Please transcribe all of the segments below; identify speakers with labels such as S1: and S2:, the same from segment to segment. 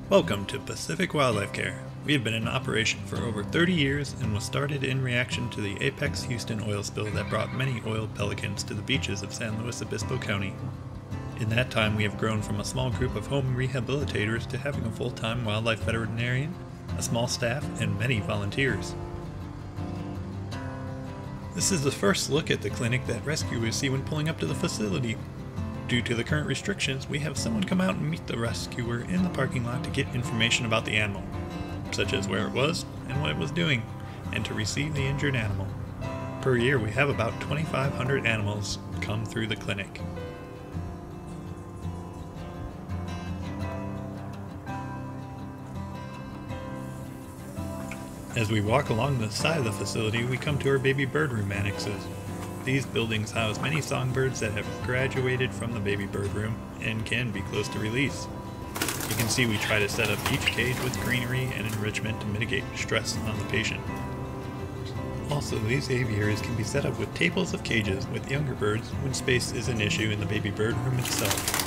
S1: Welcome to Pacific Wildlife Care. We have been in operation for over 30 years and was started in reaction to the Apex Houston oil spill that brought many oil pelicans to the beaches of San Luis Obispo County. In that time, we have grown from a small group of home rehabilitators to having a full-time wildlife veterinarian, a small staff, and many volunteers. This is the first look at the clinic that rescuers see when pulling up to the facility. Due to the current restrictions, we have someone come out and meet the rescuer in the parking lot to get information about the animal, such as where it was and what it was doing, and to receive the injured animal. Per year, we have about 2,500 animals come through the clinic. As we walk along the side of the facility, we come to our baby bird room annexes. These buildings house many songbirds that have graduated from the baby bird room and can be close to release. You can see we try to set up each cage with greenery and enrichment to mitigate stress on the patient. Also, these aviaries can be set up with tables of cages with younger birds when space is an issue in the baby bird room itself.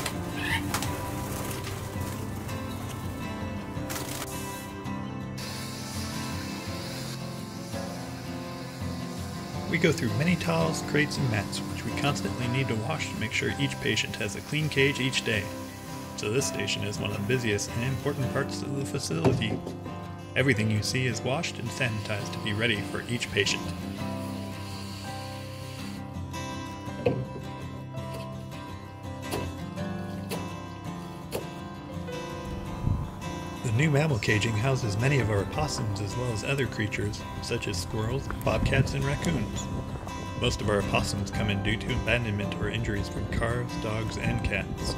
S1: We go through many towels, crates, and mats, which we constantly need to wash to make sure each patient has a clean cage each day. So this station is one of the busiest and important parts of the facility. Everything you see is washed and sanitized to be ready for each patient. The new mammal caging houses many of our opossums as well as other creatures, such as squirrels, bobcats, and raccoons. Most of our opossums come in due to abandonment or injuries from cars, dogs, and cats.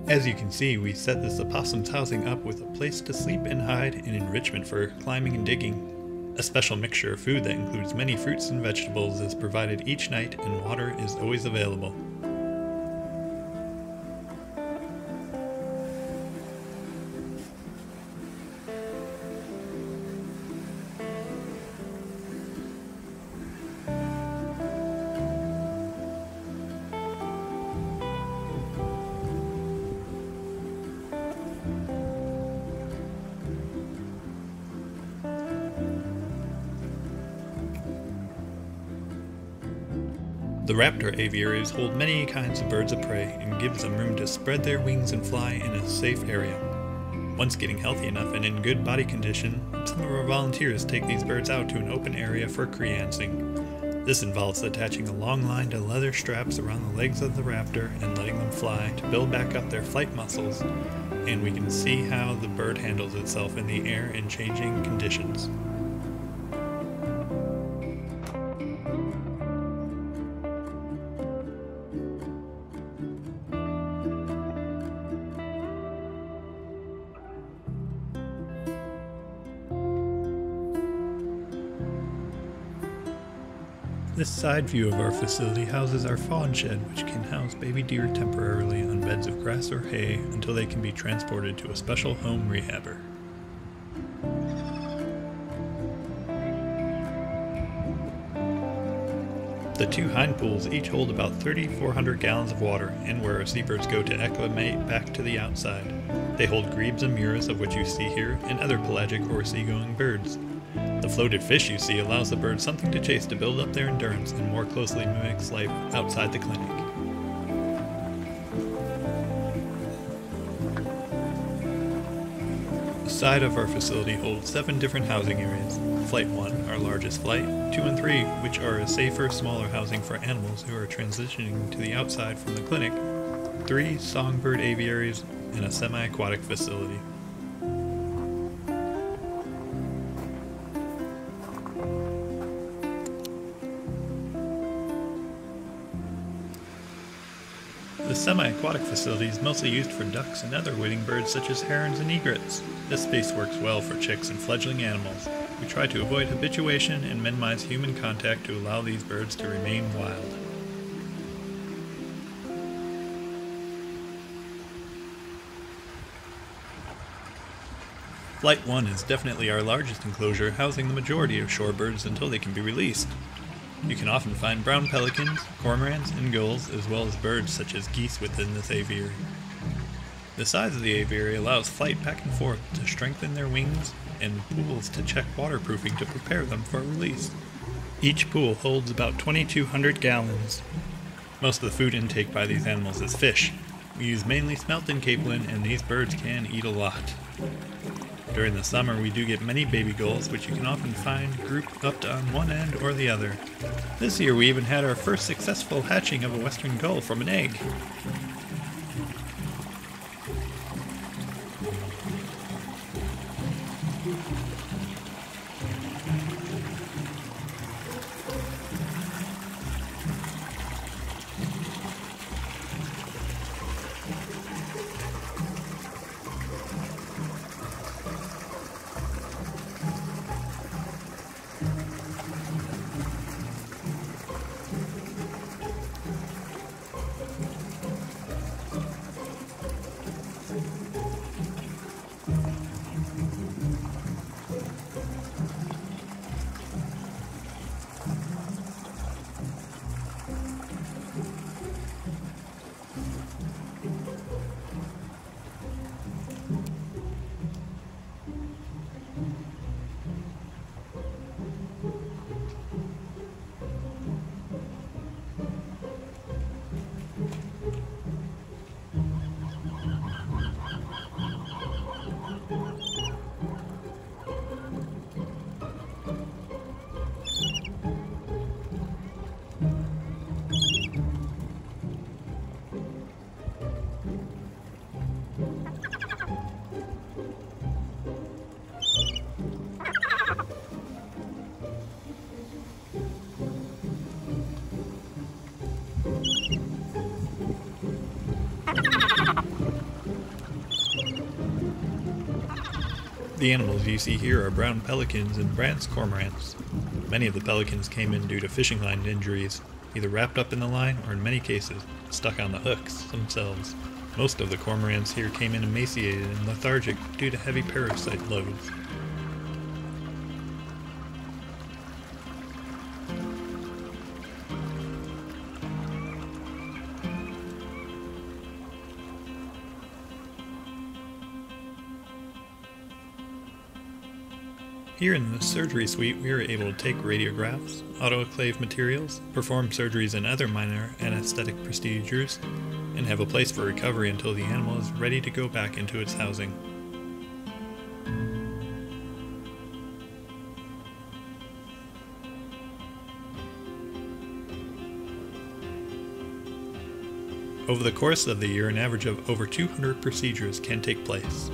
S1: As you can see, we set this opossum's housing up with a place to sleep and hide and enrichment for climbing and digging. A special mixture of food that includes many fruits and vegetables is provided each night and water is always available. The raptor aviaries hold many kinds of birds of prey and gives them room to spread their wings and fly in a safe area. Once getting healthy enough and in good body condition, some of our volunteers take these birds out to an open area for criancing. This involves attaching a long line to leather straps around the legs of the raptor and letting them fly to build back up their flight muscles, and we can see how the bird handles itself in the air in changing conditions. This side view of our facility houses our fawn shed, which can house baby deer temporarily on beds of grass or hay until they can be transported to a special home rehabber. The two hind pools each hold about 3,400 gallons of water and where our seabirds go to acclimate back to the outside. They hold grebes and muras, of which you see here, and other pelagic or seagoing birds. The floated fish you see allows the birds something to chase to build up their endurance and more closely mimics life outside the clinic. The side of our facility holds 7 different housing areas. Flight 1, our largest flight, 2 and 3, which are a safer, smaller housing for animals who are transitioning to the outside from the clinic, 3 songbird aviaries, and a semi-aquatic facility. The This semi-aquatic facility is mostly used for ducks and other wading birds such as herons and egrets. This space works well for chicks and fledgling animals. We try to avoid habituation and minimize human contact to allow these birds to remain wild. Flight 1 is definitely our largest enclosure, housing the majority of shorebirds until they can be released. You can often find brown pelicans, cormorants, and gulls, as well as birds such as geese within this aviary. The size of the aviary allows flight back and forth to strengthen their wings, and pools to check waterproofing to prepare them for release. Each pool holds about 2,200 gallons. Most of the food intake by these animals is fish. We use mainly smelt and capelin, and these birds can eat a lot. During the summer, we do get many baby gulls, which you can often find grouped up on one end or the other. This year we even had our first successful hatching of a western gull from an egg. The animals you see here are brown pelicans and Brandt's cormorants. Many of the pelicans came in due to fishing line injuries, either wrapped up in the line or in many cases, stuck on the hooks themselves. Most of the cormorants here came in emaciated and lethargic due to heavy parasite loads. Here in the surgery suite, we are able to take radiographs, autoclave materials, perform surgeries and other minor anesthetic procedures, and have a place for recovery until the animal is ready to go back into its housing. Over the course of the year, an average of over 200 procedures can take place.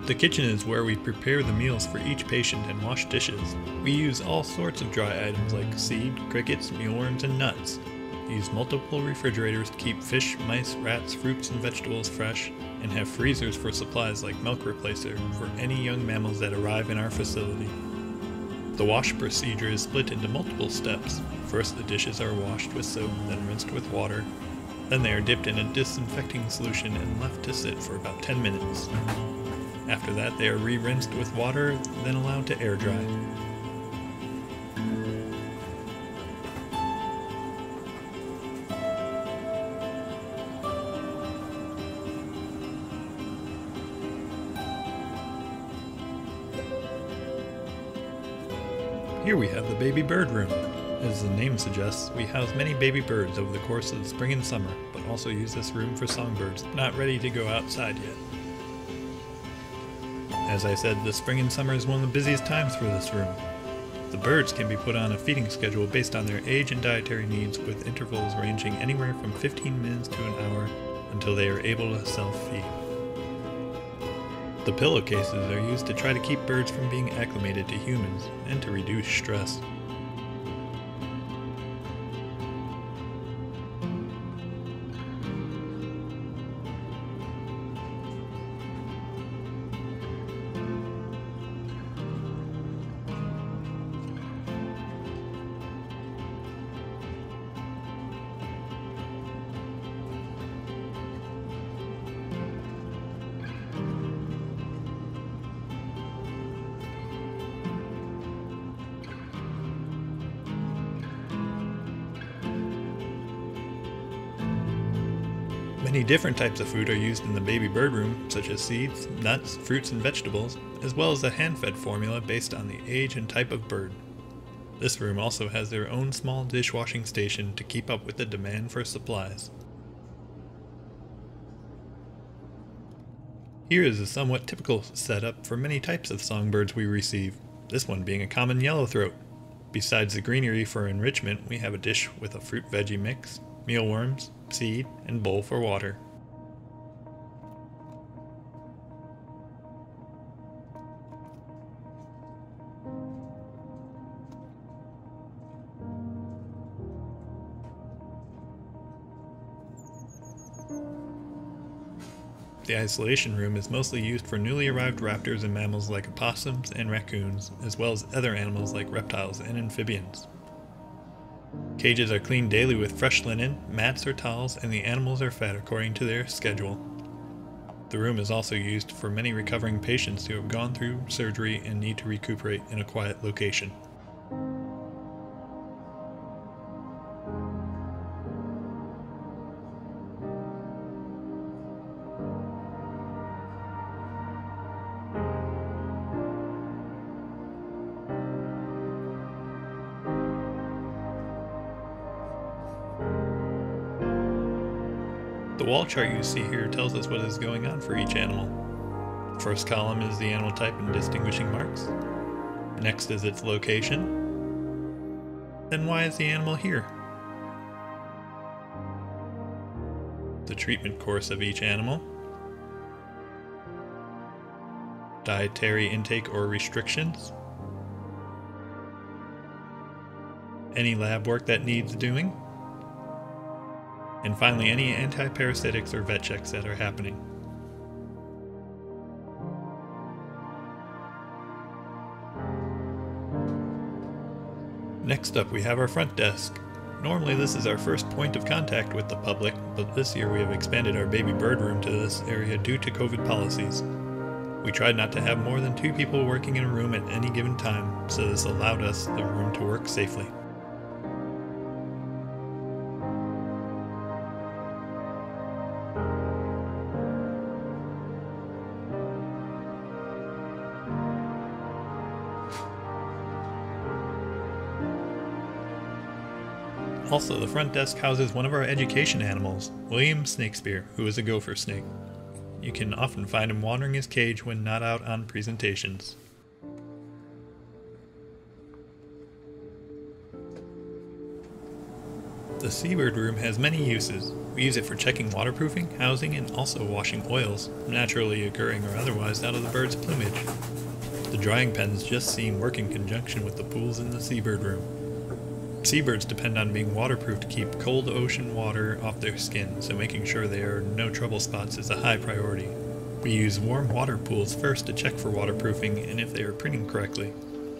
S1: The kitchen is where we prepare the meals for each patient and wash dishes. We use all sorts of dry items like seed, crickets, mealworms, and nuts. We use multiple refrigerators to keep fish, mice, rats, fruits, and vegetables fresh, and have freezers for supplies like milk replacer for any young mammals that arrive in our facility. The wash procedure is split into multiple steps. First, the dishes are washed with soap, then rinsed with water. Then they are dipped in a disinfecting solution and left to sit for about 10 minutes. After that, they are re-rinsed with water, then allowed to air dry. Here we have the baby bird room. As the name suggests, we house many baby birds over the course of the spring and summer, but also use this room for songbirds not ready to go outside yet. As I said, the spring and summer is one of the busiest times for this room. The birds can be put on a feeding schedule based on their age and dietary needs, with intervals ranging anywhere from 15 minutes to an hour until they are able to self-feed. The pillowcases are used to try to keep birds from being acclimated to humans and to reduce stress. Many different types of food are used in the baby bird room, such as seeds, nuts, fruits, and vegetables, as well as a hand-fed formula based on the age and type of bird. This room also has their own small dishwashing station to keep up with the demand for supplies. Here is a somewhat typical setup for many types of songbirds we receive, this one being a common yellowthroat. Besides the greenery for enrichment, we have a dish with a fruit-veggie mix, mealworms, seed, and bowl for water. The isolation room is mostly used for newly arrived raptors and mammals like opossums and raccoons, as well as other animals like reptiles and amphibians. Cages are cleaned daily with fresh linen, mats or towels, and the animals are fed according to their schedule. The room is also used for many recovering patients who have gone through surgery and need to recuperate in a quiet location. The wall chart you see here tells us what is going on for each animal. The first column is the animal type and distinguishing marks. Next is its location. Then why is the animal here? The treatment course of each animal. Dietary intake or restrictions. Any lab work that needs doing. And finally, any anti-parasitics or vet checks that are happening. Next up, we have our front desk. Normally this is our first point of contact with the public, but this year we have expanded our baby bird room to this area due to COVID policies. We tried not to have more than 2 people working in a room at any given time, so this allowed us the room to work safely. Also, the front desk houses one of our education animals, William Snakespeare, who is a gopher snake. You can often find him wandering his cage when not out on presentations. The seabird room has many uses. We use it for checking waterproofing, housing, and also washing oils, naturally occurring or otherwise, out of the bird's plumage. The drying pens just seen work in conjunction with the pools in the seabird room. Seabirds depend on being waterproof to keep cold ocean water off their skin, so making sure there are no trouble spots is a high priority. We use warm water pools first to check for waterproofing and if they are printing correctly.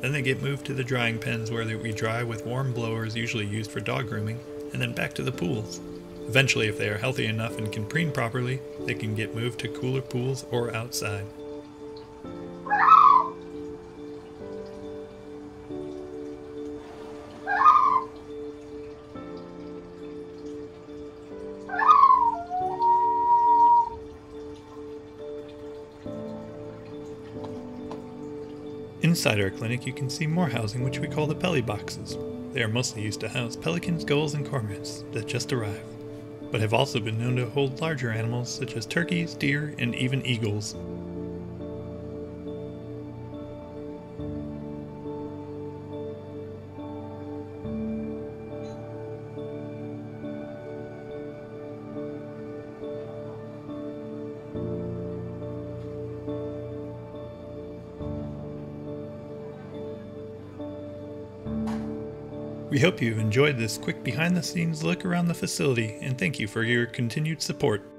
S1: Then they get moved to the drying pens where we dry with warm blowers usually used for dog grooming, and then back to the pools. Eventually, if they are healthy enough and can preen properly, they can get moved to cooler pools or outside. Inside our clinic you can see more housing which we call the pelly boxes. They are mostly used to house pelicans, gulls, and cormorants that just arrived, but have also been known to hold larger animals such as turkeys, deer, and even eagles. We hope you enjoyed this quick behind-the-scenes look around the facility, and thank you for your continued support.